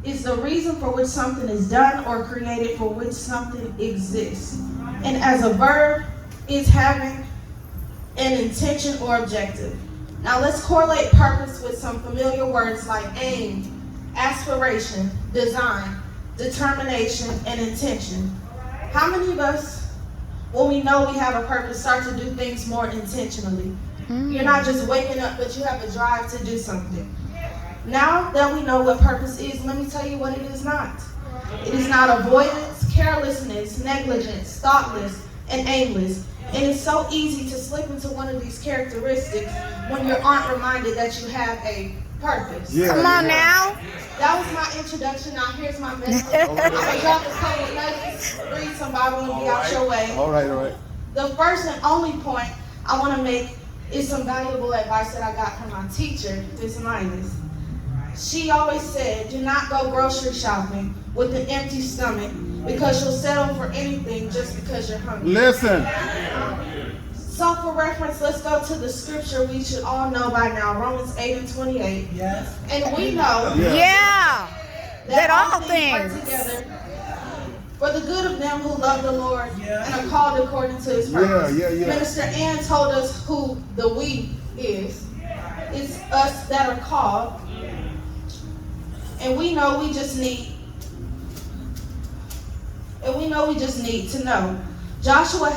is the reason for which something is done or created for which something exists. And as a verb, it's having an intention or objective. Now let's correlate purpose with some familiar words like aim, aspiration, design, determination, and intention. How many of us, when we know we have a purpose, start to do things more intentionally? You're not just waking up, but you have a drive to do something. Now that we know what purpose is, let me tell you what it is not. It is not avoidance, carelessness, negligence, thoughtless, and aimless. And it's so easy to slip into one of these characteristics when you aren't reminded that you have a purpose. Yeah, Come on now. That was my introduction. Now here's my message. I'm going to drop a couple of nuggets, read some Bible, and be out your way. All right. The first and only point I want to make is some valuable advice that I got from my teacher, Miss Linus. She always said, do not go grocery shopping with an empty stomach because you'll settle for anything just because you're hungry. Listen. So for reference, let's go to the scripture we should all know by now, Romans 8:28. Yes. And we know Yeah. That all work things. together for the good of them who love the Lord and are called according to his Yeah, purpose. yeah. Minister Ann told us who the we is. It's us that are called. And we know we just need to know. Joshua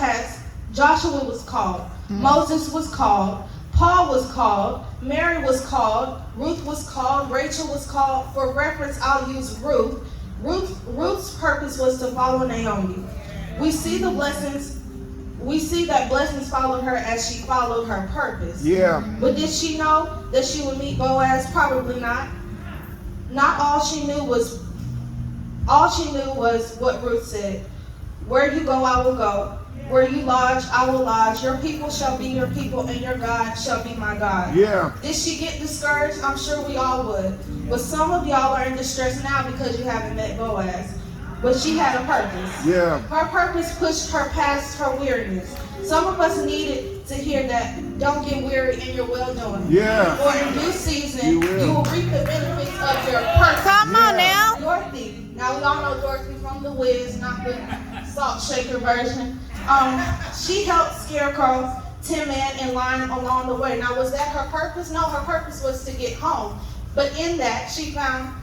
was called. Moses was called. Paul was called. Mary was called. Ruth was called. Rachel was called. For reference, I'll use Ruth. Ruth's purpose was to follow Naomi. We see that blessings followed her as she followed her purpose. Yeah. But did she know that she would meet Boaz? Probably not. Not all she knew was what Ruth said. Where you go, I will go. Where you lodge, I will lodge. Your people shall be your people, and your God shall be my God. Yeah. Did she get discouraged? I'm sure we all would. But some of y'all are in distress now because you haven't met Boaz. But she had a purpose. Yeah. Her purpose pushed her past her weariness. Some of us needed to hear that don't get weary in your well-doing. Yeah. For in due season, You will. reap the benefits of your purpose. Come on now. Dorothy. Now we all know Dorothy from The Wiz, not the salt shaker version. She helped Scarecrow, Tin Man, and Lion along the way. Now was that her purpose? No, her purpose was to get home. But in that, she found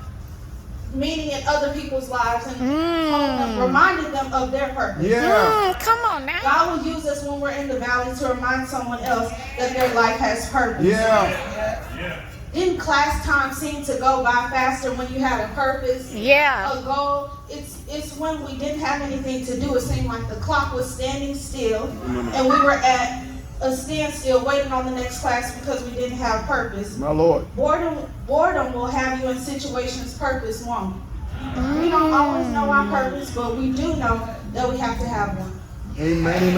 meaning in other people's lives and reminded them of their purpose. Yeah. Come on now. God will use us when we're in the valley to remind someone else that their life has purpose. Yeah. Didn't class time seem to go by faster when you had a purpose? Yeah. A goal? It's when we didn't have anything to do. It seemed like the clock was standing still and we were at a standstill waiting on the next class because we didn't have purpose. My Lord. Boredom will have you in situations purpose won't. We don't always know our purpose, but we do know that we have to have one. Amen.